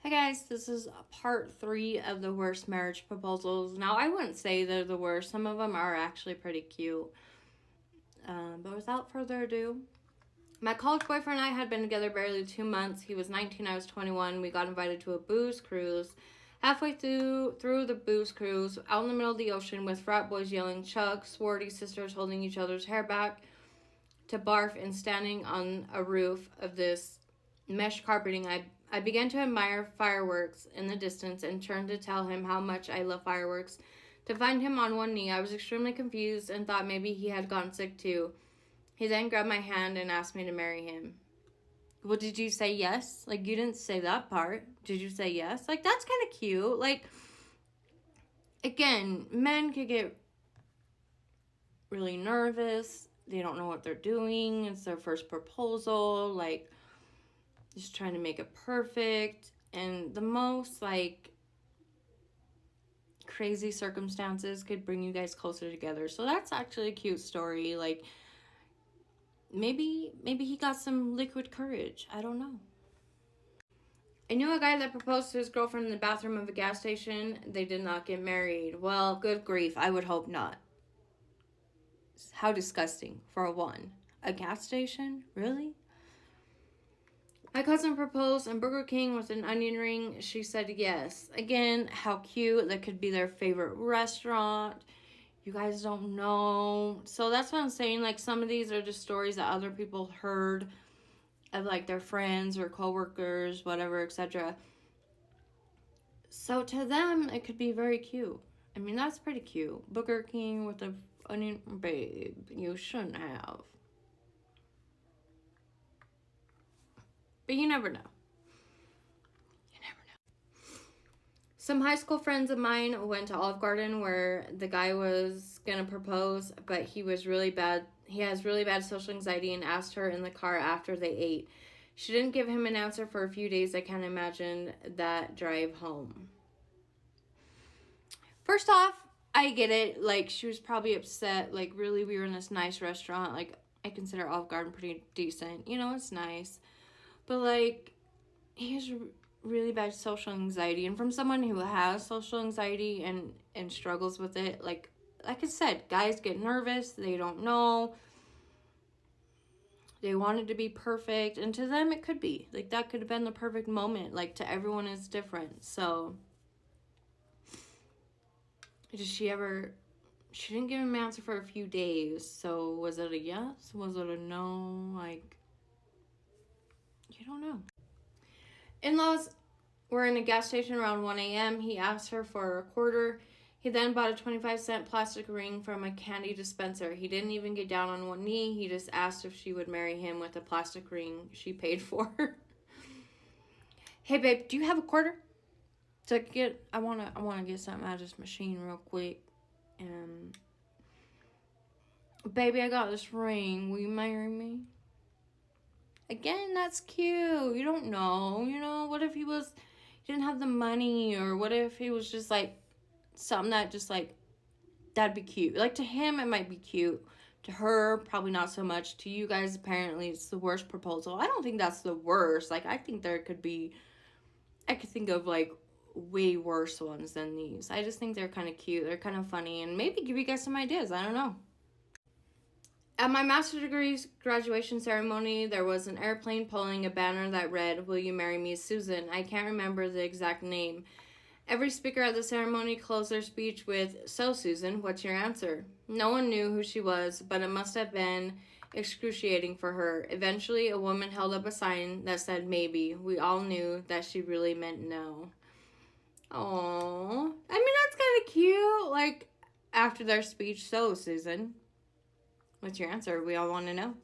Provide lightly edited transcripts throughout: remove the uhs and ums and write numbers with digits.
Hi guys, this is part 3 of the worst marriage proposals. Now, I wouldn't say they're the worst. Some of them are actually pretty cute. But without further ado, my college boyfriend and I had been together barely 2 months. He was 19, I was 21. We got invited to a booze cruise. Halfway through the booze cruise, out in the middle of the ocean with frat boys yelling Chuck, sorority sisters holding each other's hair back to barf, and standing on a roof of this mesh carpeting, I began to admire fireworks in the distance and turned to tell him how much I love fireworks. To find him on one knee, I was extremely confused and thought maybe he had gotten sick too. He then grabbed my hand and asked me to marry him. Well, did you say yes? Like, you didn't say that part. Did you say yes? Like, that's kind of cute. Like, again, men could get really nervous. They don't know what they're doing. It's their first proposal. Like, just trying to make it perfect. And the most, like, crazy circumstances could bring you guys closer together. So that's actually a cute story. Like, maybe he got some liquid courage. I don't know. I knew a guy that proposed to his girlfriend in the bathroom of a gas station. They did not get married. Well, good grief. I would hope not. How disgusting, for a one. A gas station? Really? My cousin proposed in Burger King with an onion ring. She said yes. Again, how cute. That could be their favorite restaurant. You guys don't know. So that's what I'm saying. Like, some of these are just stories that other people heard of, like, their friends or coworkers, whatever, etc. So to them, it could be very cute. I mean, that's pretty cute. Burger King with a onion, babe, you shouldn't have. But you never know. You never know. Some high school friends of mine went to Olive Garden where the guy was going to propose, but he was really bad. He has really bad social anxiety and asked her in the car after they ate. She didn't give him an answer for a few days. I can't imagine that drive home. First off, I get it. Like, she was probably upset. Like, really, we were in this nice restaurant. Like, I consider Olive Garden pretty decent. You know, it's nice. But, like, he has really bad social anxiety. And from someone who has social anxiety and struggles with it, like I said, guys get nervous. They don't know. They want it to be perfect. And to them, it could be. Like, that could have been the perfect moment. Like, to everyone, it's different. So, did she didn't give him an answer for a few days. So, was it a yes? Was it a no? Like, you don't know. In-laws were in a gas station around 1 a.m. He asked her for a quarter. He then bought a 25-cent plastic ring from a candy dispenser. He didn't even get down on one knee. He just asked if she would marry him with a plastic ring she paid for. Hey, babe, do you have a quarter? I wanna get something out of this machine real quick. Baby, I got this ring. Will you marry me? Again, that's cute. You don't know. You know, what if he didn't have the money, or what if he was just like something that just like, that'd be cute. Like, to him, it might be cute. To her, probably not so much. To you guys, apparently, it's the worst proposal. I don't think that's the worst. Like, I think I could think of like way worse ones than these. I just think they're kind of cute. They're kind of funny, and maybe give you guys some ideas. I don't know. At my master's degree's graduation ceremony, there was an airplane pulling a banner that read, "Will you marry me, Susan?" I can't remember the exact name. Every speaker at the ceremony closed their speech with, "So, Susan, what's your answer?" No one knew who she was, but it must have been excruciating for her. Eventually, a woman held up a sign that said, "Maybe." We all knew that she really meant no. Aww. I mean, that's kind of cute. Like, after their speech, "So, Susan, what's your answer? We all want to know."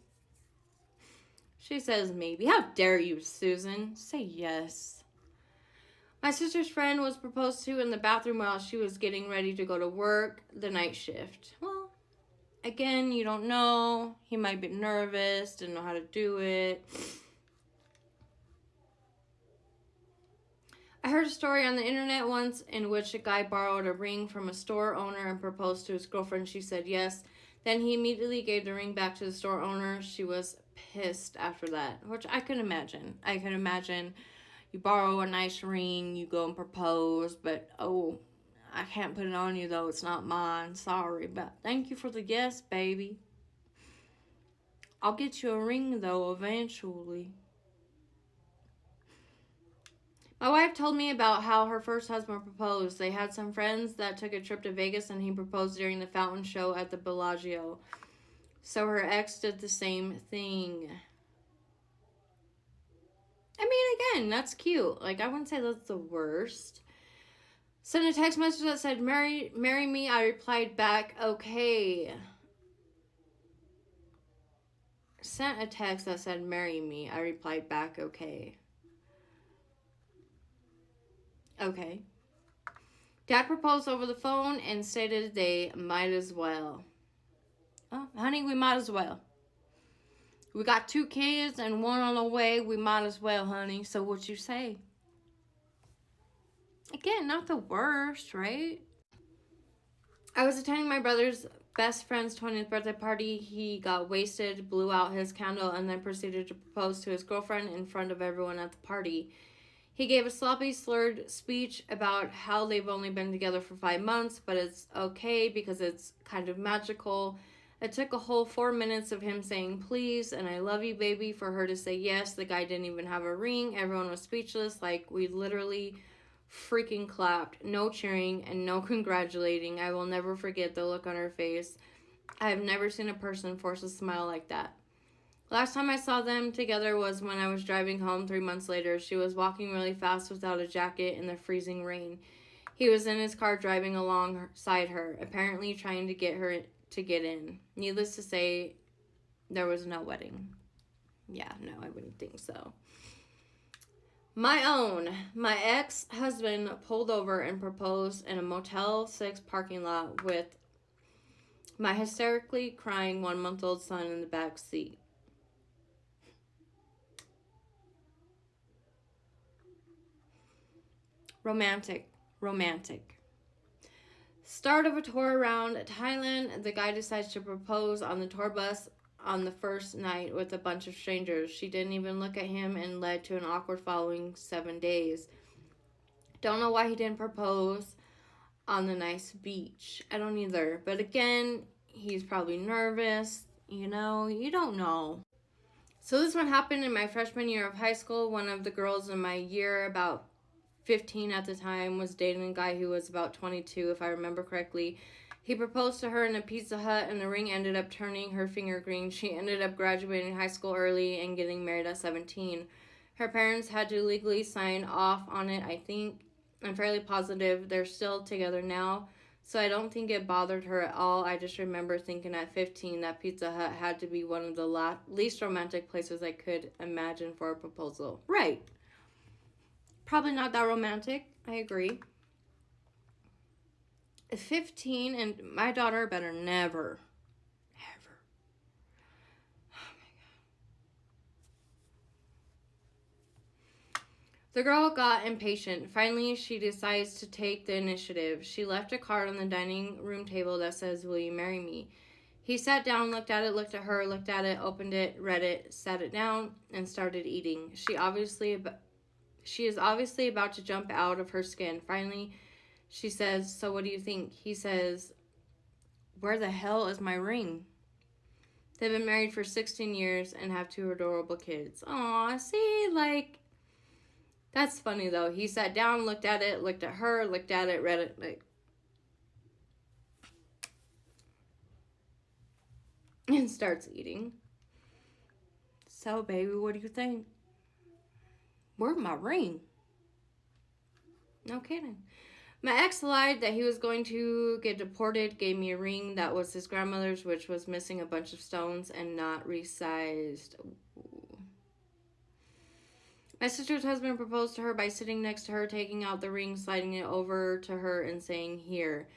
She says, "Maybe." How dare you, Susan? Say yes. My sister's friend was proposed to in the bathroom while she was getting ready to go to work, the night shift. Well, again, you don't know. He might be nervous, didn't know how to do it. I heard a story on the internet once in which a guy borrowed a ring from a store owner and proposed to his girlfriend. She said yes. Then he immediately gave the ring back to the store owner. She was pissed after that, which I can imagine. you borrow a nice ring, you go and propose, but oh, I can't put it on you though, it's not mine, sorry, but thank you for the yes, baby. I'll get you a ring though eventually. My wife told me about how her first husband proposed. They had some friends that took a trip to Vegas and he proposed during the fountain show at the Bellagio. So her ex did the same thing. I mean, again, that's cute. Like, I wouldn't say that's the worst. Sent a text message that said, marry me. I replied back, okay. Sent a text that said, marry me. I replied back, okay. Okay. Dad proposed over the phone and stated they might as well. Oh, honey, we might as well. We got 2 kids and 1 on the way. We might as well, honey. So what you say? Again, not the worst, right? I was attending my brother's best friend's 20th birthday party. He got wasted, blew out his candle, and then proceeded to propose to his girlfriend in front of everyone at the party. He gave a sloppy, slurred speech about how they've only been together for 5 months, but it's okay because it's kind of magical. It took a whole 4 minutes of him saying please and I love you, baby, for her to say yes. The guy didn't even have a ring. Everyone was speechless. Like, we literally freaking clapped. No cheering and no congratulating. I will never forget the look on her face. I have never seen a person force a smile like that. Last time I saw them together was when I was driving home 3 months later. She was walking really fast without a jacket in the freezing rain. He was in his car driving alongside her, apparently trying to get her to get in. Needless to say, there was no wedding. Yeah, no, I wouldn't think so. My ex-husband pulled over and proposed in a Motel 6 parking lot with my hysterically crying 1-month-old son in the back seat. Romantic. Start of a tour around Thailand. The guy decides to propose on the tour bus on the first night with a bunch of strangers. She didn't even look at him and led to an awkward following 7 days. Don't know why he didn't propose on the nice beach. I don't either. But again, he's probably nervous. You know, you don't know. So this one happened in my freshman year of high school. One of the girls in my year, about 15 at the time, was dating a guy who was about 22, if I remember correctly. He proposed to her in a Pizza Hut, and the ring ended up turning her finger green. She ended up graduating high school early and getting married at 17. Her parents had to legally sign off on it, I think. I'm fairly positive they're still together now, so I don't think it bothered her at all. I just remember thinking at 15 that Pizza Hut had to be one of the least romantic places I could imagine for a proposal. Right. Probably not that romantic. I agree. 15, and my daughter better never. Oh my God. The girl got impatient. Finally, she decides to take the initiative. She left a card on the dining room table that says, "Will you marry me?" He sat down, looked at it, looked at her, looked at it, opened it, read it, sat it down, and started eating. She is obviously about to jump out of her skin. Finally, she says, "So what do you think?" He says, "Where the hell is my ring?" They've been married for 16 years and have 2 adorable kids. Aw, see, like, that's funny though. He sat down, looked at it, looked at her, looked at it, read it, like, and starts eating. "So, baby, what do you think?" "Where's my ring?" No kidding. My ex lied that he was going to get deported, gave me a ring that was his grandmother's, which was missing a bunch of stones and not resized. Ooh. My sister's husband proposed to her by sitting next to her, taking out the ring, sliding it over to her, and saying, "Here."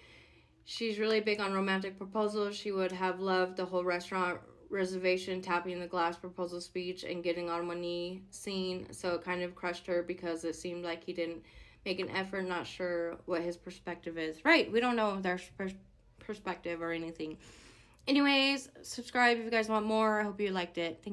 She's really big on romantic proposals. She would have loved the whole restaurant reservation, tapping the glass proposal speech, and getting on one knee scene. So it kind of crushed her because it seemed like he didn't make an effort. Not sure what his perspective is. Right, we don't know their perspective or anything. Anyways, subscribe if you guys want more. I hope you liked it. Thank